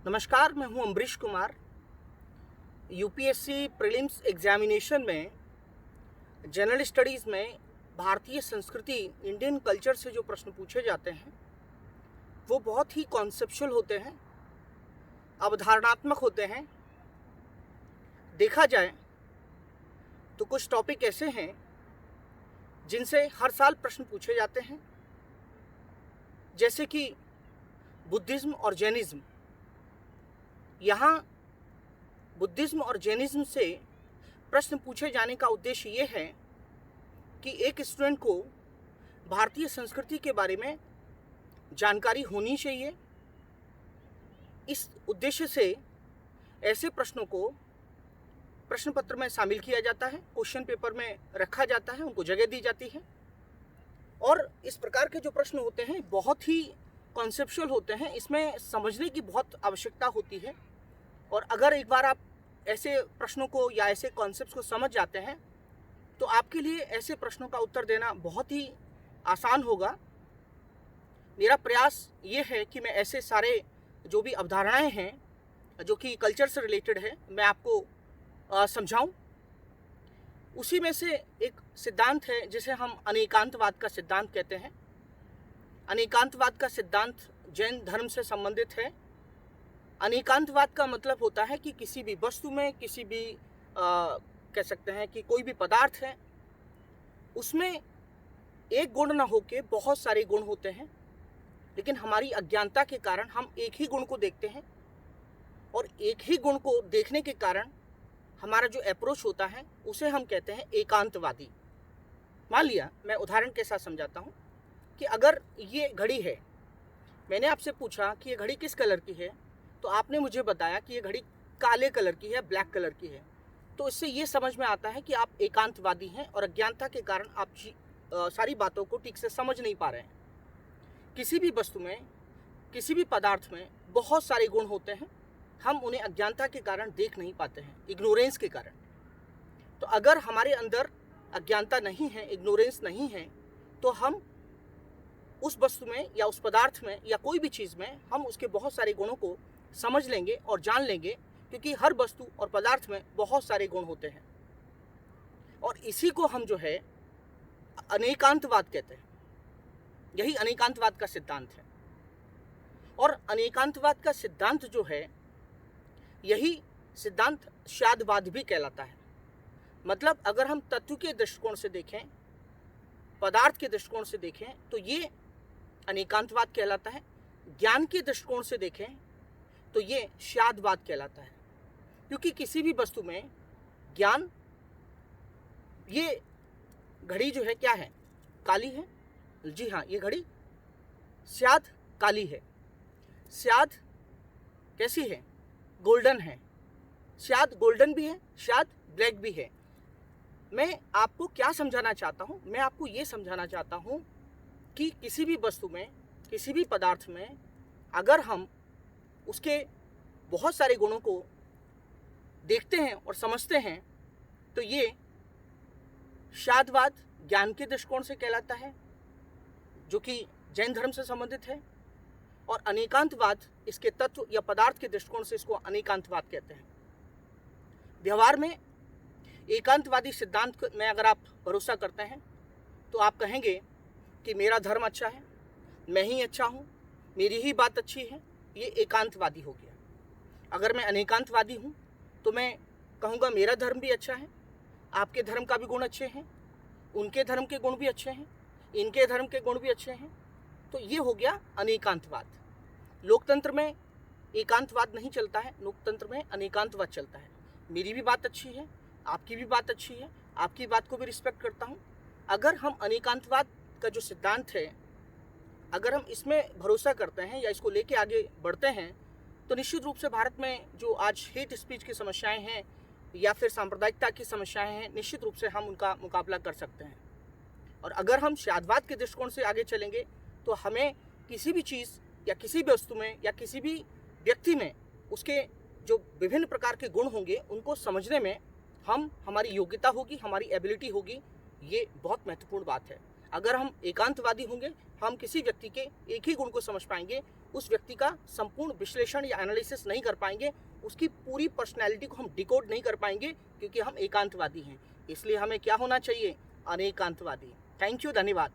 नमस्कार, मैं हूं Ambarish Kumar. UPSC prelims examination में जनरल स्टडीज़ में भारतीय संस्कृति, इंडियन कल्चर से जो प्रश्न पूछे जाते हैं वो बहुत ही कॉन्सेप्चुअल होते हैं, अवधारणात्मक होते हैं। देखा जाए तो कुछ टॉपिक ऐसे हैं जिनसे हर साल प्रश्न पूछे जाते हैं, जैसे कि बुद्धिज़्म और जैनिज़्म। यहाँ बुद्धिज़्म और जैनिज़्म से प्रश्न पूछे जाने का उद्देश्य ये है कि एक स्टूडेंट को भारतीय संस्कृति के बारे में जानकारी होनी चाहिए। इस उद्देश्य से ऐसे प्रश्नों को प्रश्न पत्र में शामिल किया जाता है, क्वेश्चन पेपर में रखा जाता है, उनको जगह दी जाती है। और इस प्रकार के जो प्रश्न होते हैं बहुत ही कॉन्सेप्चुअल होते हैं, इसमें समझने की बहुत आवश्यकता होती है। और अगर एक बार आप ऐसे प्रश्नों को या ऐसे कॉन्सेप्ट्स को समझ जाते हैं तो आपके लिए ऐसे प्रश्नों का उत्तर देना बहुत ही आसान होगा। मेरा प्रयास ये है कि मैं ऐसे सारे जो भी अवधारणाएं हैं जो कि कल्चर से रिलेटेड है, मैं आपको समझाऊं। उसी में से एक सिद्धांत है जिसे हम अनेकांतवाद का सिद्धांत कहते हैं। अनेकांतवाद का सिद्धांत जैन धर्म से संबंधित है। अनेकांतवाद का मतलब होता है कि किसी भी वस्तु में, किसी भी कह सकते हैं कि कोई भी पदार्थ है, उसमें एक गुण ना होके बहुत सारे गुण होते हैं, लेकिन हमारी अज्ञानता के कारण हम एक ही गुण को देखते हैं। और एक ही गुण को देखने के कारण हमारा जो अप्रोच होता है उसे हम कहते हैं एकांतवादी। मान लिया, मैं उदाहरण के साथ समझाता हूँ कि अगर ये घड़ी है, मैंने आपसे पूछा कि ये घड़ी किस कलर की है, तो आपने मुझे बताया कि ये घड़ी काले कलर की है, ब्लैक कलर की है। तो इससे ये समझ में आता है कि आप एकांतवादी हैं और अज्ञानता के कारण आप सारी बातों को ठीक से समझ नहीं पा रहे हैं। किसी भी वस्तु में, किसी भी पदार्थ में बहुत सारे गुण होते हैं, हम उन्हें अज्ञानता के कारण देख नहीं पाते हैं, इग्नोरेंस के कारण। तो अगर हमारे अंदर अज्ञानता नहीं है, इग्नोरेंस नहीं है, तो हम उस वस्तु में या उस पदार्थ में या कोई भी चीज़ में हम उसके बहुत सारे गुणों को समझ लेंगे और जान लेंगे, क्योंकि हर वस्तु और पदार्थ में बहुत सारे गुण होते हैं। और इसी को हम जो है अनेकांतवाद कहते हैं। यही अनेकांतवाद का सिद्धांत है। और अनेकांतवाद का सिद्धांत जो है, यही सिद्धांत शादवाद भी कहलाता है। मतलब अगर हम तत्व के दृष्टिकोण से देखें, पदार्थ के दृष्टिकोण से देखें, तो ये अनेकांतवाद कहलाता है। ज्ञान के दृष्टिकोण से देखें तो ये शादवाद कहलाता है। क्योंकि किसी भी वस्तु में ज्ञान, ये घड़ी जो है क्या है, काली है। जी हाँ, ये घड़ी शायद काली है। शायद कैसी है, गोल्डन है। शायद गोल्डन भी है, शायद ब्लैक भी है। मैं आपको क्या समझाना चाहता हूँ, मैं आपको ये समझाना चाहता हूँ कि किसी भी वस्तु में, किसी भी पदार्थ में अगर हम उसके बहुत सारे गुणों को देखते हैं और समझते हैं तो ये शादवाद ज्ञान के दृष्टिकोण से कहलाता है, जो कि जैन धर्म से संबंधित है। और अनेकांतवाद इसके तत्व या पदार्थ के दृष्टिकोण से इसको अनेकांतवाद कहते हैं। व्यवहार में एकांतवादी सिद्धांत में अगर आप भरोसा करते हैं तो आप कहेंगे कि मेरा धर्म अच्छा है, मैं ही अच्छा हूँ, मेरी ही बात अच्छी है, ये एकांतवादी हो गया। अगर मैं अनेकांतवादी हूँ तो मैं कहूँगा मेरा धर्म भी अच्छा है, आपके धर्म का भी गुण अच्छे हैं, उनके धर्म के गुण भी अच्छे हैं, इनके धर्म के गुण भी अच्छे हैं। तो ये हो गया अनेकांतवाद। लोकतंत्र में एकांतवाद नहीं चलता है, लोकतंत्र में अनेकांतवाद चलता है। मेरी भी बात अच्छी है, आपकी भी बात अच्छी है, आपकी बात को भी रिस्पेक्ट करता हूँ। अगर हम अनेकांतवाद का जो सिद्धांत है, अगर हम इसमें भरोसा करते हैं या इसको लेके आगे बढ़ते हैं, तो निश्चित रूप से भारत में जो आज हेट स्पीच की समस्याएं हैं या फिर सांप्रदायिकता की समस्याएं हैं, निश्चित रूप से हम उनका मुकाबला कर सकते हैं। और अगर हम शादवाद के दृष्टिकोण से आगे चलेंगे तो हमें किसी भी चीज़ या किसी भी वस्तु में या किसी भी व्यक्ति में उसके जो विभिन्न प्रकार के गुण होंगे उनको समझने में हमारी योग्यता होगी, हमारी एबिलिटी होगी। ये बहुत महत्वपूर्ण बात है। अगर हम एकांतवादी होंगे, हम किसी व्यक्ति के एक ही गुण को समझ पाएंगे, उस व्यक्ति का संपूर्ण विश्लेषण या एनालिसिस नहीं कर पाएंगे, उसकी पूरी पर्सनैलिटी को हम डिकोड नहीं कर पाएंगे, क्योंकि हम एकांतवादी हैं। इसलिए हमें क्या होना चाहिए? अनेकांतवादी। थैंक यू, धन्यवाद।